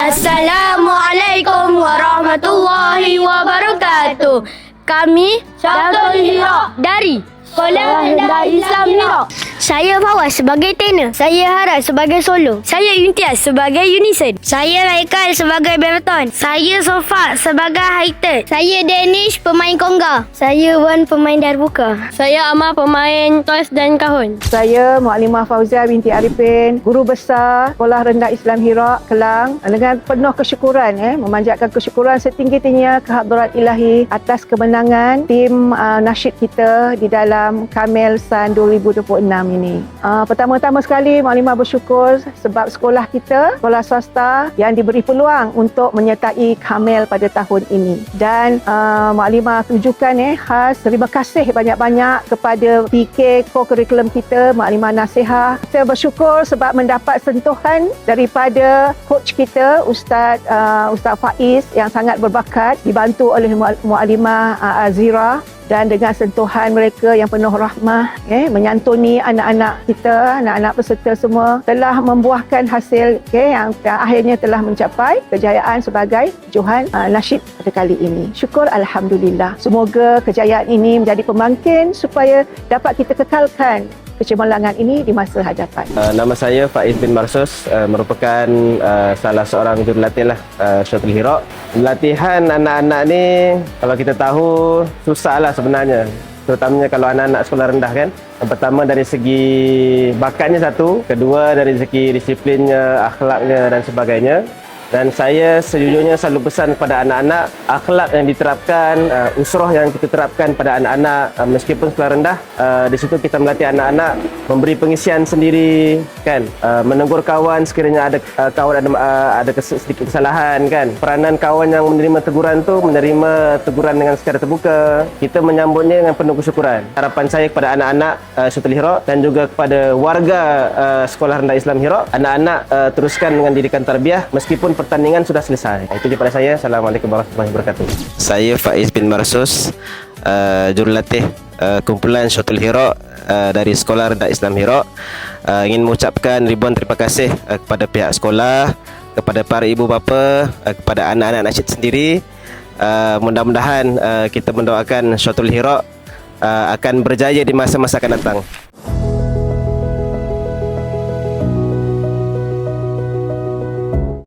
Assalamualaikum warahmatullahi wabarakatuh. Kami Syatul Hira dari Sekolah Rendah Islam Hira. Saya Fawaz sebagai tenor. Saya Haras sebagai solo. Saya Imtiaz sebagai unison. Saya Raikal sebagai bariton. Saya Sofa sebagai hightet. Saya Danish pemain conga. Saya Wan pemain darbuka. Saya Amar pemain tos dan kahun. Saya Mukadimah Fauzia binti Arifin, guru besar Sekolah Rendah Islam Hira, Kelang, dengan penuh kesyukuran memanjatkan kesyukuran setinggi-tingginya kehadrat ilahi atas kemenangan tim nasyid kita di dalam Kamil San 2026 ini. Pertama-tama sekali Mukadimah bersyukur sebab sekolah kita, sekolah swasta yang diberi peluang untuk menyertai Kamil pada tahun ini. Dan Mukadimah tujukan khas terima kasih banyak-banyak kepada PK co-curriculum kita, Mukadimah Nasihah. Kita bersyukur sebab mendapat sentuhan daripada coach kita Ustaz Faiz yang sangat berbakat, dibantu oleh Mukadimah Azira, dan dengan sentuhan mereka yang penuh rahmah menyantuni anak-anak kita, anak-anak peserta semua, telah membuahkan hasil yang akhirnya telah mencapai kejayaan sebagai Johan Nasyid pada kali ini. Syukur Alhamdulillah. Semoga kejayaan ini menjadi pembangkit supaya dapat kita kekalkan kecemerlangan ini di masa hadapan. Nama saya Faiz bin Marsus, merupakan salah seorang jurulatih Syatul Hira. Latihan anak-anak ni kalau kita tahu susahlah sebenarnya, terutamanya kalau anak-anak sekolah rendah kan. Yang pertama dari segi bakatnya satu, kedua dari segi disiplinnya, akhlaknya dan sebagainya. Dan saya sejujurnya selalu pesan kepada anak-anak, akhlak yang diterapkan, usrah yang kita terapkan pada anak-anak meskipun sekolah rendah, di situ kita melatih anak-anak memberi pengisian sendiri kan, menegur kawan sekiranya ada kawan ada sedikit kesalahan kan. Peranan kawan yang menerima teguran tu menerima teguran dengan secara terbuka. Kita menyambutnya dengan penuh kesyukuran. Harapan saya kepada anak-anak Syatul Hira dan juga kepada warga Sekolah Rendah Islam Hira, anak-anak teruskan dengan didikan tarbiyah meskipun pertandingan sudah selesai. Itu daripada saya. Assalamualaikum warahmatullahi wabarakatuh. Saya Faiz bin Marsus, jurulatih kumpulan Syatul Hira dari Sekolah Rendah Islam Hira. Ingin mengucapkan ribuan terima kasih kepada pihak sekolah, kepada para ibu bapa, kepada anak-anak nasyid sendiri. Mudah-mudahan kita mendoakan Syatul Hira akan berjaya di masa-masa akan datang.